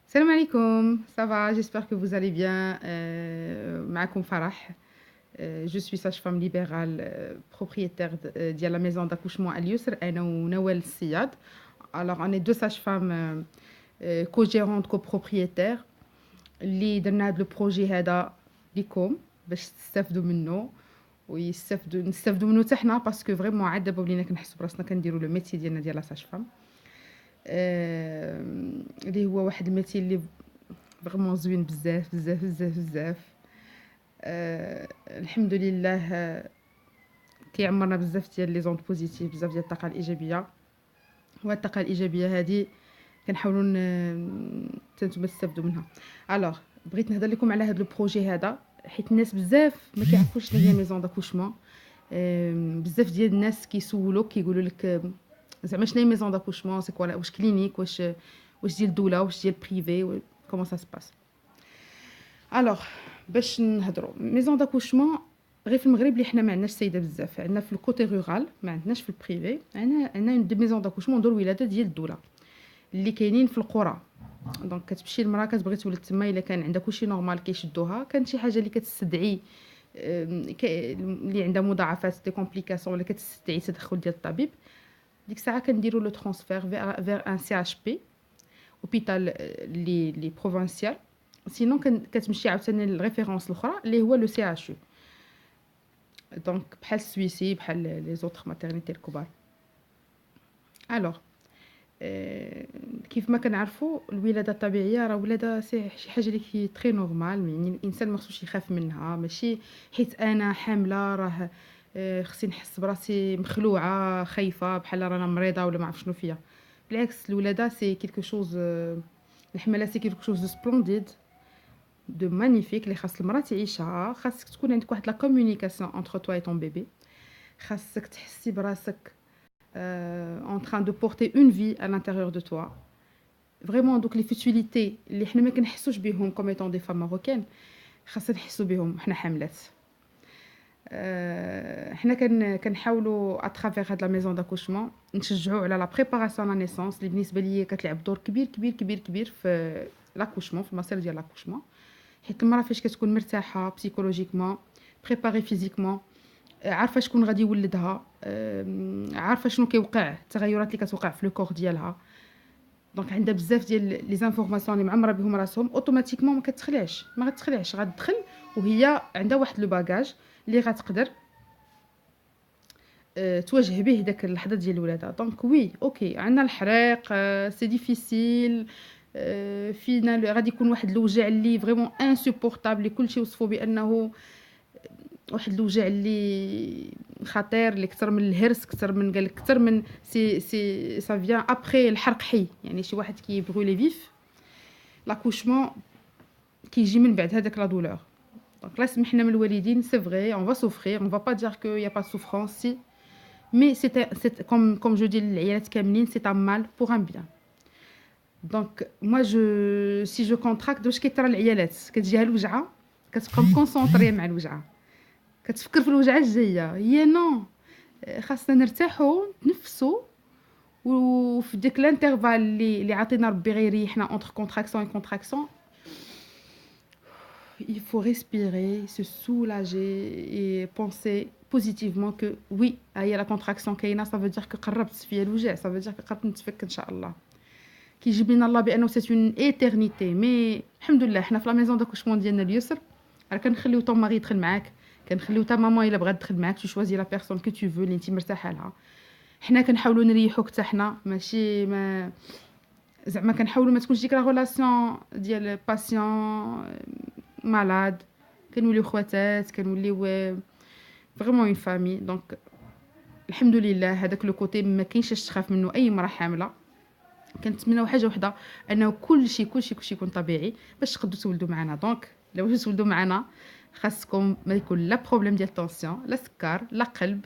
Salam alaikum, ça va, j'espère que vous allez bien. Maakoum Farah. Je suis sage-femme libérale propriétaire de la maison d'accouchement Al Yusr, Ana ou Nawel Siyad. Alors, on est deux sages-femmes co-gérantes, copropriétaires. اللي درنا هذا البروجي هذا ليكم باش تستافدوا منه نستافدوا منه حتى حنا باسكو فريمون عاد دابا ولينا كنحسوا براسنا كنديروا لو ميتي ديالنا ديال لا ساج فام اللي هو واحد الميتي اللي فريمون زوين بزاف بزاف بزاف بزاف. الحمد لله. كيعمرنا بزاف ديال لي زوند بوزيتيف، بزاف ديال الطاقه الايجابيه، وهاد الطاقه الايجابيه هذه كنحاولوا نتوما تستافدوا منها. الوغ بغيت نهضر لكم على هذا البروجي هذا حيت الناس بزاف ما كيعرفوش شنو هي ميزون داكوشمون. بزاف ديال الناس كيسولوك كيقولوا لك زعما شنو هي ميزون داكوشمون، سي كوا، واش كلينيك، واش ديال الدوله، واش ديال بريفي، كومون سا سباس. الوغ باش نهضروا ميزون داكوشمون غير في المغرب اللي حنا ما عندناش سيده بزاف، عندنا في الكوتي روغال ما عندناش في البريفي، عندنا دي ميزون داكوشمون دور ولاده ديال الدوله اللي كاينين في القرى. دونك كتمشي المراه كتبغي تولد تما، الا كان عندها كلشي نورمال كيشدوها، كان شي حاجه اللي كتستدعي اللي عندها مضاعفات دي كومبليكاسيون ولا كتستدعي تدخل ديال الطبيب، ديك الساعه كنديروا لو ترانسفير فير ان سي اش بي اوبيتال لي بروفانسيال. سينون كتمشي عاوتاني للريفيرونس الاخرى اللي هو لو سي اش يو، دونك بحال السويسي، بحال لي زوتر ماتيرنيتي الكبار. الوغ كيف ما كنعرفوا الولاده الطبيعيه راه ولاده شي حاجه اللي كي تري نورمال، يعني الانسان ما خصوش يخاف منها، ماشي حيت انا حامله راه خصني نحس براسي مخلوعه خايفه بحال رانا مريضه ولا ما عرف شنو فيا. بالعكس الولاده سي كيلكو شوز، الحمله سي كيلكو شوز دو سبلونديد دو مانيفيك اللي خاص المراه تعيشها. خاصك تكون عندك واحد لا كومونيكاسيون انتر توا اي طون بيبي، خاصك تحسي براسك en train de porter une vie à l'intérieur de toi. Vraiment, donc les futilités اللي حنا ما كنحسوش بهم comme étant des femmes marocaines خاصنا نحسوا بهم حنا حاملات. حنا كنحاولوا اترافير هاد لا ميزون داكوشمون نشجعوا على لا بريباراسيون لا نيسونس اللي بالنسبه ليا كتلعب دور كبير كبير كبير كبير في لاكوشمون، في المسير ديال لاكوشمون، حيت المراه فاش كتكون مرتاحه بسيكولوجيكمون، بريباري فيزيكمون، عارفه شكون غادي يولدها، عارفه شنو كيوقع، التغيرات اللي كتوقع في لو كور ديالها. دونك عندها بزاف ديال لي زانفورماسيون اللي معمره بهم راسهم، اوتوماتيكمون ما غتخلعش غتدخل وهي عندها واحد لو باجاج اللي غتقدر تواجه به داك اللحظه ديال الولاده. دونك وي اوكي عندنا الحريق، سي ديفيسيل، فينا غادي يكون واحد الوجع اللي فريمون انسوبورطابل، اللي كلشي وصفوا بانه واحد الوجع اللي خطير، اللي اكثر من الهرس، اكثر من قال لك اكثر من سي سا فيان ابري الحرق حي، يعني شي واحد كي بغولي فيف لاكوشمون كيجي من بعد هذاك لا دولور. دونك لا سمحنا من الوالدين، سي فري اون فا سوفرير، اون فا با دير كو يا با سوفرانس، سي مي سي كوم جو دي العيالات كاملين، سي ان مال بور ان بيان. دونك moi je si je contracte واش كيطرى العيالات كتجيها الوجعه كتبقى مكونسونطريه مع الوجعه، كتفكر في الوجعه الجايه، هي نو خاصنا نرتاحوا نتنفسوا، وفي ديك الانترفال اللي عطينا ربي غير يريحنا اونتر كونتراكسيون اي كونتراكسيون، il faut respirer, se soulager et penser positivement que oui هي لا كونتراكسيون كاينه، ça veut dire que قربت فيا الوجع، ça veut dire que قربت نتفك ان شاء الله. كيجيب لنا الله بانه سي اون ايترنيتي. مي الحمد لله حنا في لا ميزون داكوشمون ديالنا اليسر راه كنخليو طون ماري يدخل معاك، كنخليو تا ماما الا بغات تدخل معاك، تو شوازي لا بيرسون كو تو فو اللي انت مرتاحه لها. حنا كنحاولوا نريحوك حتى حنا، ماشي ما زعما كنحاولوا ما تكونش ديك لا ريلاسيون ديال باسيون مالاد، كنوليو خواتات، كنوليو فريمون اون فامي. دونك الحمد لله هذاك لو كوتي ما كاينش تخاف منه اي مراه حامله. كنتمناو حاجه وحده، انه كلشي يكون طبيعي باش تقدروا تولدوا معنا. دونك لو بغيتوا تولدوا معنا خاصكم ما يكون لا بروبليم ديال طونسيون، لا سكر، لا قلب،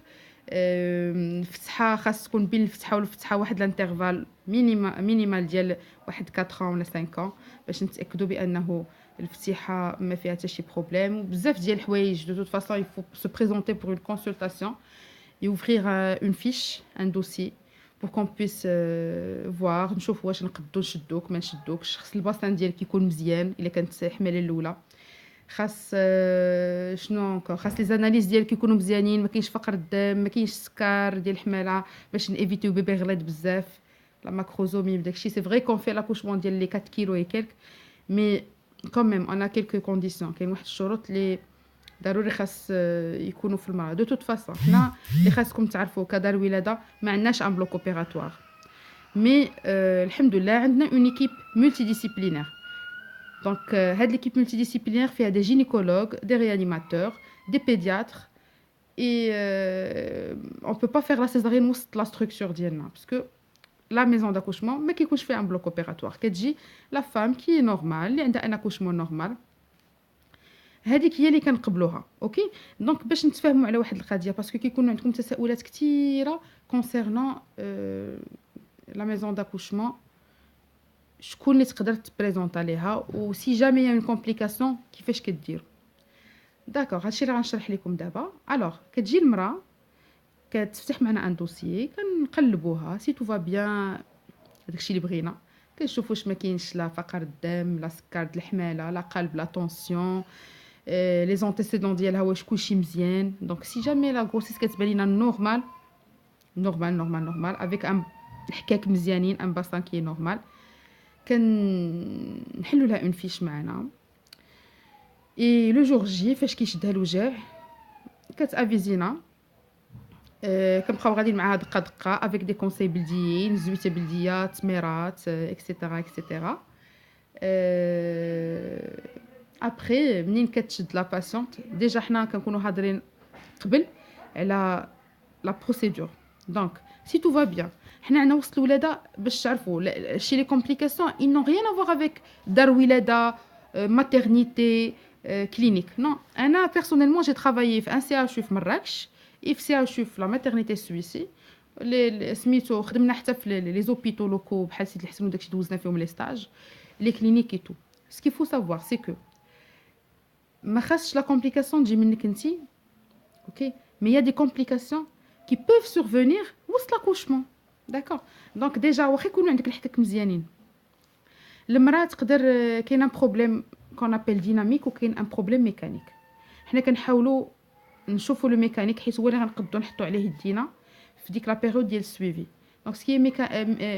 الفتحه خاص تكون بين الفتحه والفتحه واحد الانترفال مينيمال ديال واحد 4 ولا 5 باش نتاكدوا بانه الفتحه ما فيها حتى شي بروبليم. وبزاف ديال الحوايج دو توت فاصون il faut se présenter pour une consultation et ouvrir une fiche, un dossier pour qu'on puisse voir نشوف واش نقدو نشدوك ما نشدوكش. خاص الباسان ديالك يكون مزيان الا كانت حماله الاولى. خاص شنو encore خاص لي زاناليز ديالك يكونوا مزيانين، ما كاينش فقر الدم، ما كاينش السكر ديال الحماله، باش نيفيتيو بيبي غليظ بزاف، لا ماكروزومي داكشي. سي فري كون في لاكوشمون ديال لي 4 كيلو اي كيلك، مي كون ميم انا كيلكو كونديسيون. كاين واحد الشروط اللي ضروري خاص يكونوا في المراه. دو توت فاصون حنا اللي خاصكم تعرفوا كدار ولاده ما عندناش ان بلوك اوبيراتوار، مي الحمد لله عندنا اون ايكيب مولتي ديسيبلينير. دونك هاد ليكيب مولتي ديسيبلينير فيها دي جينيكولوج، دي ريانيماتور، دي بيدياتر، et on peut pas faire la césarienne وسط لا ستركتور ديالنا باسكو لا ميزون d'accouchement ما كيكونش فيها ان بلوك اوبيراتوار. كتجي لا فام كي نورمال اللي عندها ان اكوشمون نورمال، هذيك هي اللي كنقبلوها. اوكي دونك باش نتفاهموا على واحد القضيه، باسكو كيكونوا عندكم تساؤلات كثيره كونسيرنون لا ميزون d'accouchement، شكون اللي تقدر تبريزونطا ليها، و سي جامي يا اون كومبليكاسيون كيفاش كديروا. داكوغ هادشي اللي غنشرح لكم دابا. الوغ كتجي المراه كتفتح معنا ان دوسيي، كنقلبوها سي تو فا بيان، داكشي اللي بغينا. كنشوفوا واش ما كاينش لا فقر الدم، لا سكر د الحماله، لا قلب، لا طونسيون، لي زونتيسيدون ديالها واش كلشي مزيان. دونك سي جامي لا غروسيس كتبان لينا نورمال نورمال نورمال نورمال افيك ان الحكاك مزيانين، ان باسان كي نورمال، كنحلوا لها اون فيش معنا. اي لو جور جي فاش كيشدها الوجع كتافيزينا، كنبقاو غاديين معاها دقه دقه افيك دي كونساي بلديين، زويته بلديه، تميرات اكسيتيرا اكسيتيرا. ابري منين كتشد لا باسيونت ديجا حنا كنكونوا هادرين قبل على لا بروسيدور. دونك سي تو فا بيان حنا عندنا وسط الولاده باش تعرفوا شي لي كومبليكاسيون ils n'ont rien à voir avec دار ولاده maternité clinique. Non, انا personnellement j'ai travaillé في ان سي اتش في مراكش، في سي اتش في لا ماترنيتي سويسي اللي سميتو. خدمنا حتى في لي زوبيتو لوكو بحال سيدي الحسن وداكشي دوزنا فيهم لي ستاج لي كلينيك اي تو. سكي فو سافوار سي كو ما خاصش لا كومبليكاسيون تجي منك انتي، اوكي، مي يا دي كومبليكاسيون qui peuvent survenir وسط لاكوشمون. داكوغ دونك ديجا واخا يكونوا عندك الحكاك مزيانين، المراه تقدر كاين ان بروبليم كون ابل ديناميك وكاين ان بروبليم ميكانيك. حنا كنحاولوا نشوفوا لو ميكانيك حيت هو اللي غنقدروا نحطوا عليه يدينا في ديك لا بيريود ديال السويفي. دونك سكي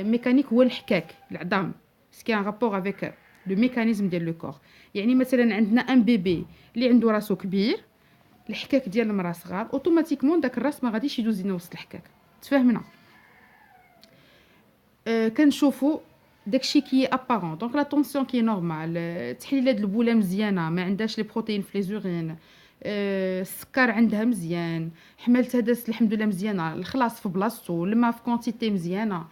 ميكانيك هو الحكاك العظام، سكي ان رابور افيك لو ميكانيزم ديال لو كور. يعني مثلا عندنا ان بيبي اللي عنده راسو كبير، الحكاك ديال المراه صغار، اوتوماتيكمون داك الراس ما غاديش يدوز لنا وسط الحكاك. تفاهمنا؟ كنشوفوا داكشي كي ابارون. دونك لا طونسيون كي نورمال، تحليلات البوله مزيانه، ما عندهاش لي بروتين في لي زورين، السكر عندها مزيان، حملتها دازت الحمد لله مزيانه، الخلاص في بلاصتو، الماء في كونتيتي مزيانه،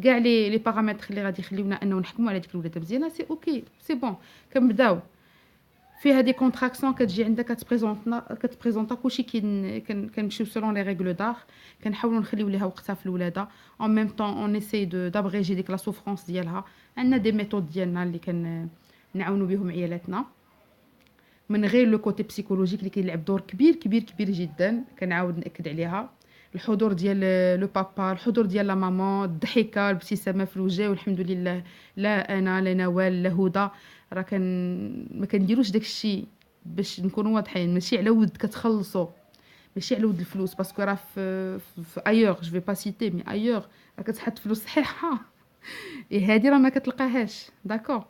كاع لي بارامتر اللي غادي يخليونا انه نحكموا على ديك الولاده مزيانه. سي اوكي سي بون. كنبداو فيها دي كونتراكسيون كتجي عندك كتبريزونطا كلشي كنمشيو سولون لي ريغل دار. كنحاولوا نخليو ليها وقتها في الولاده اون ميم طون اون اساي دابغيجي ديك لا سوفرونس ديالها. عندنا دي ميثود ديالنا اللي كنعاونوا بهم عيالاتنا من غير لو كوتي بسيكولوجيك اللي كيلعب دور كبير كبير كبير جدا. كنعاود ناكد عليها الحضور ديال لو بابا، الحضور ديال لا مامان، الضحكه، الابتسامه في الوجه. والحمد لله لا انا لا نوال لا هدى راه ما كنديروش داكشي باش نكونوا واضحين، ماشي على ود كتخلصوا، ماشي على ود الفلوس، باسكو راه في ايور جو في با سيتي مي ايور راه كتحط فلوس صحيحه اي هادي راه ما كتلقاهاش. داكور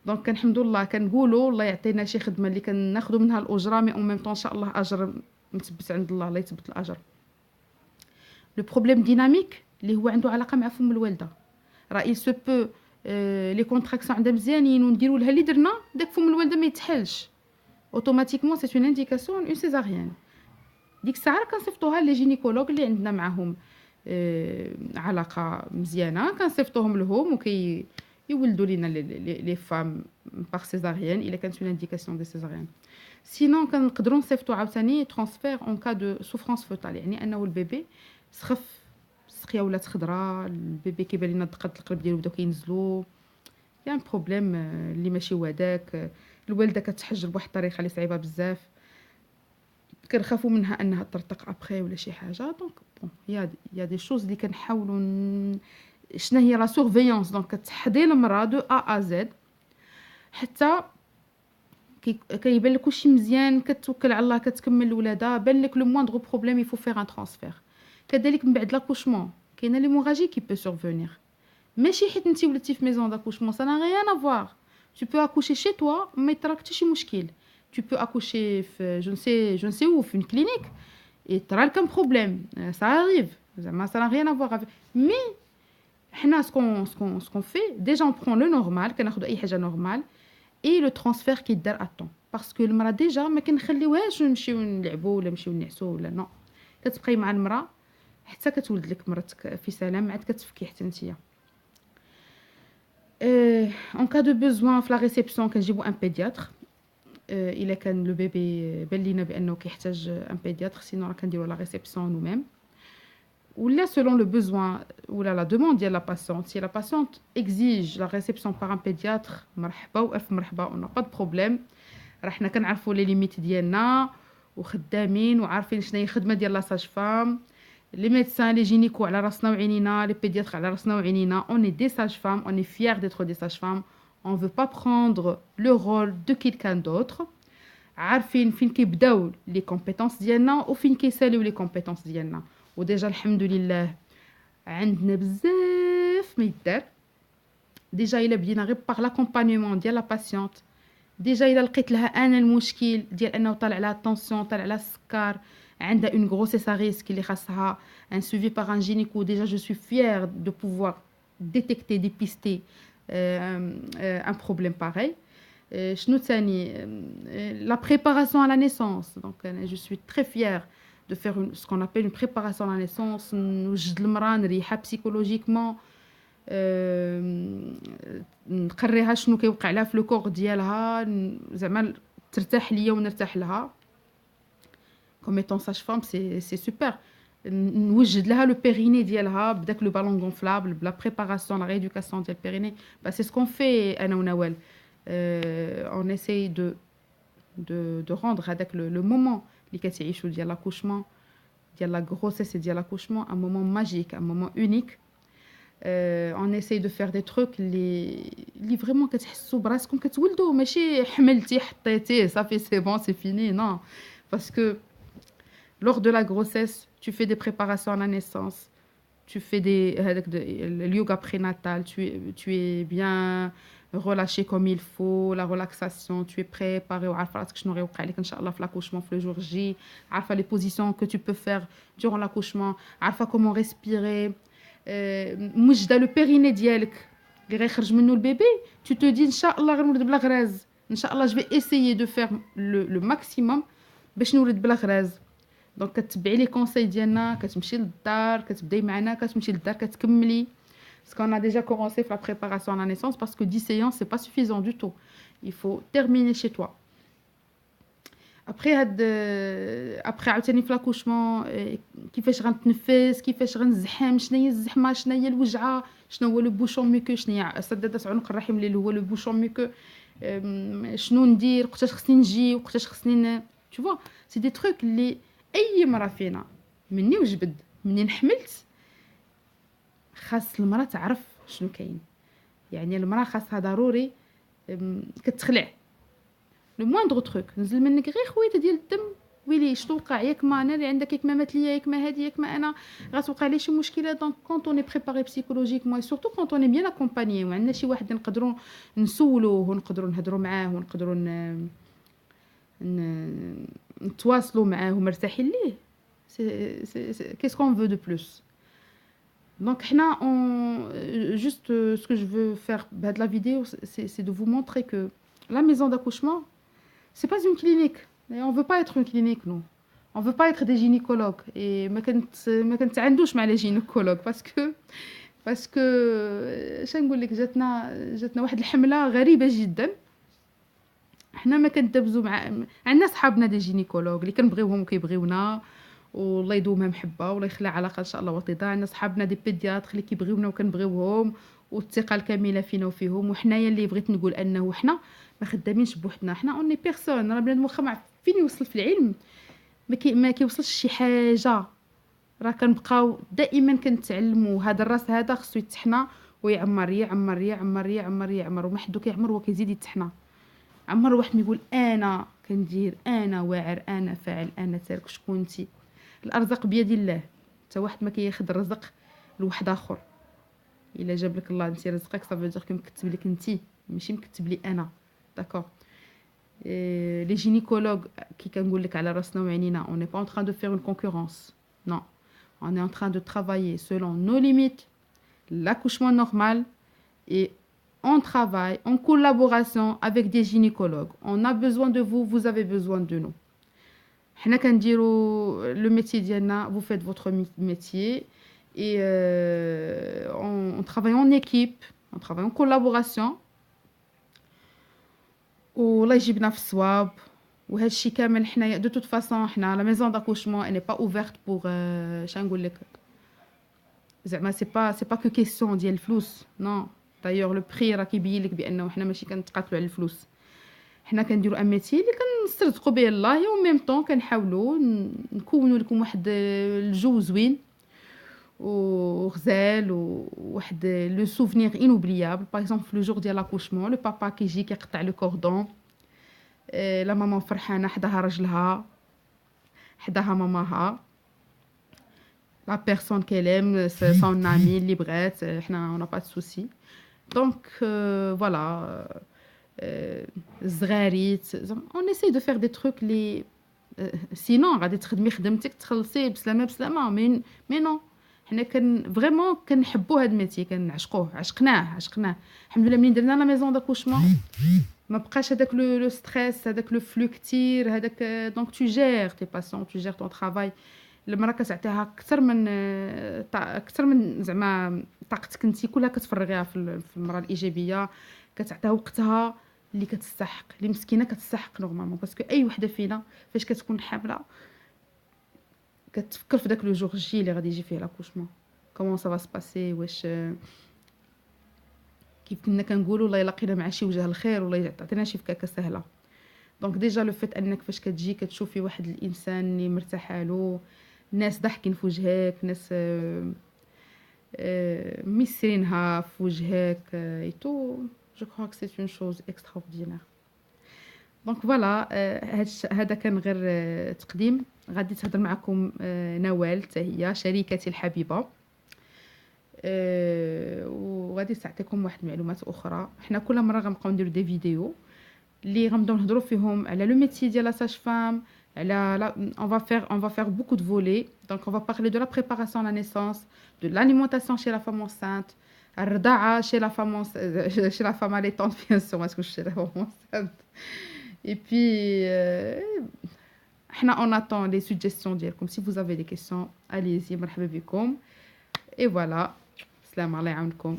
دونك كنحمدوا الله، كنقولوا الله يعطينا شي خدمه اللي كناخذوا منها الاجره، مي اون ميم طون ان شاء الله اجر مثبت عند الله، الله يثبت الاجر. لو بروبليم ديناميك اللي هو عنده علاقه مع فم الوالده، راه il se peut لي كونتراكسيون عندها مزيانين ونديروا لها اللي درنا، داك فم الوالده ما يتحلش اوتوماتيكمون سي اون انديكاسيون اون سيزاريان. ديك الساعه كنصيفطوها لي جينيكولوج اللي عندنا معاهم علاقه مزيانه، كنصيفطوهم لهم وكي يولدوا لينا لي فام باغ سيزاريان الا كانت اون انديكاسيون دي سيزاريان. سينون كنقدروا نصيفطوا عاوتاني ترانسفير اون كا دو سوفرانس فوتال، يعني انه البيبي سخف، السقيه ولات خضراء، البيبي كيبان لنا دقات القلب ديالو بداو كينزلوا، كاين بروبليم اللي ماشي هو هذاك، الوالده كتحجر بواحد الطريقه اللي صعيبه بزاف. كنخافوا منها انها ترتق ابخي ولا شي حاجه. دونك بون يا دي شوز اللي كنحاولوا شنو هي لا سورفيونس. دونك كتحضي المراه دو ا زد حتى كيبان لك كلشي مزيان، كتوكل على الله، كتكمل الولاده، بان لك لو موندغ بروبليم يفو فيغ ان ترانسفير. كذلك من بعد لاكوشمون كاينه ليموراجي كي بو سورفونير، ماشي حيت انت ولدتي في ميزون داكوشمون، سا نا ريان افوار. tu peux accoucher chez toi ما يطراك حتى شي مشكل. tu peux accoucher في je ne sais où في une clinique et t'auras aucun problème, ça arrive, ça n'a rien à voir avec. Mais حنا ce qu'on fait déjà, on prend le normal, كناخذ اي حاجه normal et le transfert qui دار à temps parce que المراه déjà ما كنخليوهاش نمشيو نلعبوا ولا نمشيو نعسوا ولا نو. كتبقاي مع المراه حتى كتولد لك مرتك في سلام، عاد كتفكي حتى نتيا. en cas de besoin في la réception كنجيبو un pédiatre. الا كان لو بيبي بان لينا بانه كيحتاج ان بيدياتر، سينو راه كنديرو لا ريسبسيون نو ميم ولا selon le besoin ولا la demande ديال la patiente. si la patiente exige la réception par un pédiatre مرحبا والف مرحبا، on n'a pas de problème. راه حنا كنعرفوا لي ليميت ديالنا وخدامين وعارفين شنو هي الخدمه ديال لا ساج فام. les médecins les gynécos على راسنا وعينينا، les pédiatres على راسنا وعينينا. on est des sages-femmes, on est fiers d'être des sages-femmes. on veut pas prendre le rôle de quelqu'un d'autre. عارفين فين كيبداو لي كومبيتونس ديالنا وفين كيساليو لي كومبيتونس ديالنا. وديجا الحمد لله عندنا بزاف ما يدار. ديجا الا بدينا غير باغ لاكومبانيمون ديال لا باسيونت، ديجا الا لقيت لها انا المشكل ديال انه طالع لها الطونسيون، طالع لها السكر، عندها اون غروسيس ا ريسك اللي خاصها ان سوفي باغ ان جينيكو، ديجا جو سوي فيير دو بوفوار ديتيكتي ديبيستي un problème pareil. شنو تاني؟ la préparation à la naissance. donc je suis très fière de faire ce qu'on appelle une préparation à la naissance. نوجد المراه نريحها psychologiquement، نقريها شنو كيوقع لها في لو كور ديالها، زعما ترتاح ليا ونرتاح لها. comme étant sage-femme c'est super. نوجد لها لو بيريني ديالها بداك لو بالون غونفلابل بلا بريباراسيون لا ريدوكاسيون ديال البيريني. سي سكون في انا ونوال. on essaye de rendre هذاك لو مومون اللي كتعيشوا ديال لاكوشمون ديال لا غروسيس ديال لاكوشمون un moment magique, un moment unique. on essaye de faire des trucs اللي فريمون كتحسوا براسكم كتولدوا، ماشي حملتي حطيتيه صافي سي بون سي فيني، non. parce que lors de la grossesse tu fais des préparations à la naissance, tu fais le yoga prénatal, tu es bien relâché comme il faut, la relaxation, tu es préparé وعارفه راسك شنو غيوقع لك ان شاء الله في l'accouchement في le jour J، عارفه les positions que tu peux faire durant l'accouchement، عارفه comment respirer. موجده لو بيريني ديالك اللي غيخرج منه البيبي، tu te dis ان شاء الله غنولد بلا غراز، ان شاء الله je vais essayer de faire le maximum باش نولد بلا غراز. دونك كتبعي لي كونساي ديالنا، كتمشي للدار، كتبداي معنا، كتمشي للدار، كتكملي. parce qu'on a déjà commencé la préparation à la naissance parce que 10 séances c'est pas suffisant du tout, il faut terminer chez toi. après après عاوتاني في لاكوشمون كيفاش غنتنفس، كيفاش غنزحم، شنو هي الزحمه، شنو هي الوجعه، شنو هو لو بوشون ميكو، شنو هي سدادة عنق الرحم اللي هو لو بوشون ميكو، شنو ندير، وقتاش خصني نجي، وقتاش خصني tu vois. c'est des trucs اللي اي مرة فينا مني وجبد منين حملت خاص المراه تعرف شنو كاين. يعني المراه خاصها ضروري كتخلع لو موندغ تروك، نزل منك غير خويته ديال الدم، ويلي شنو وقع، ياك ما انا اللي عندك، ياك ما مات ليا، ياك ما هادي، ياك ما انا غتوقع لي شي مشكله. دونك كونط اوني بريباري بسيكولوجيكمون سورتو كونط اوني بيان اكومبانيي وعندنا شي واحد نقدروا نسولوه ونقدروا نهضروا معاه ونقدروا نتواصلوا معاه ومرتاحين ليه. qu'est-ce qu'on veut de plus. donc حنا juste ce que je veux faire de la vidéo c'est de vous montrer que la maison d'accouchement c'est pas une clinique. et on veut pas être une clinique, non. on veut pas être des gynécologues. et ما كنتعندوش مع les gynécologues parce que شنو نقول لك، جاتنا واحد الحمله غريبه جدا. حنا ما كندبزوا عندنا صحابنا دي جينيكولوج اللي كنبغيوهم وكيبغيونا والله يدومها محبه والله يخلي علاقه ان شاء الله وطيده. عندنا صحابنا دي بيدياتر اللي كيبغيونا وكنبغيوهم والثقه الكامله فينا وفيهم. وحنايا اللي بغيت نقول انه حنا ما خدامينش بوحدنا، حنا اوني بيرسون، راه بنادم واخا فين يوصل في العلم ما كيوصلش شي حاجه. راه كنبقاو دائما كنتعلموا. هذا الراس هذا خصو يتحنى ويعمر يعمر يعمر يعمر يعمر، وما حدو كيعمر هو كيزيد يتحنى. عمر واحد ما يقول انا كندير، انا واعر، انا فاعل، انا تارك. شكون انت؟ الارزاق بيد الله. حتى واحد ما كياخذ الرزق لواحد اخر. الا جاب لك الله انت رزقك صافي دير مكتب لك انت، ماشي مكتب لي انا. داكور. لي gynécologues كي كنقول لك على راسنا وعينينا، on n'est pas en train de faire une concurrence. Non. On est en train de travailler selon nos limites, l'accouchement normal, et on travaille en collaboration avec des gynécologues. On a besoin de vous, vous avez besoin de nous. حنا كنديروا le métier ديالنا, vous faites votre métier, et on travaille en équipe, on travaille en collaboration. والله يجيبنا في الصواب. وهذا الشيء كامل حنايا دو توت فاصون حنا لا ميزون داكوشمون اني با اوفرت بوغ شنو نقول لك، زعما سي با كو كيسيون ديال الفلوس. نو دايوغ لو بري راه كيبين لك بانه حنا ماشي كنتقاتلوا على الفلوس. حنا كنديروا ان ميتي اللي كنسترزقوا به الله، و ميم طون كنحاولوا نكونوا لكم واحد الجو زوين وغزال، وواحد لو سوفنير انوبليابل. باغ اكزومبل في لو جور ديال لاكوشمون، لو بابا كيجي كيقطع لو كوردون، لا ماما فرحانه حداها رجلها، حداها ماماها، لا بيرسون كيليم سون امي اللي بغات، حنا اون با سوسي. دونك فوالا الزغاريت اون اساي دو فير دي تروك لي سينون غادي تخدمي خدمتك تخلصي بسلامه بسلامه. مي نو، حنا فريمون كنحبوا هاد الميتي، كنعشقوه، عشقناه. الحمد لله منين درنا لا ميزون داكوشمون ما بقاش هذاك لو ستريس، هذاك لو فلو كتير، هذاك. دونك تو جير تي باسيون، تو جير طون طرافاي. المراه كتعطيها اكثر من زعما طاقتك انت كلها كتفرغيها في المراه الايجابيه، كتعطيها وقتها اللي كتستحق، اللي مسكينه كتستحق نورمالمون. باسكو اي وحده فينا فاش كتكون حامله كتفكر في داك لو جور جي اللي غادي يجي فيه لاكوشمون، كومون سا فا سباسي، واش كيف كنا كنقولوا الله يلاقينا مع شي وجه الخير ولا تعطينا شي فكاكه سهله. دونك ديجا لو فيت انك فاش كتجي كتشوفي واحد الانسان اللي مرتاحه له، ناس ضحكين في وجهك، ناس ميسرينها في وجهك اي تو، جو كرو كو سي اون شوز اكستراوردينير. دونك فوالا، هذا كان غير تقديم. غادي تهضر معكم نوال حتى هي شريكتي الحبيبه، وغادي تعطيكم واحد المعلومات اخرى. حنا كل مره غنبقاو نديرو دي فيديو اللي غنبداو نهضروا فيهم على لو ميتي ديال لا ساج فام، على on va faire beaucoup de volets. Donc on va parler de la préparation à la naissance, de l'alimentation chez la femme enceinte, الرضاعه chez la femme chez la femme allaitante bien sûr, parce que chez la femme enceinte. Et puis حنا on attend les suggestions ديالكم. Si vous avez des questions, allez-y، مرحبا بكم. Et voilà، السلام الله يعاونكم.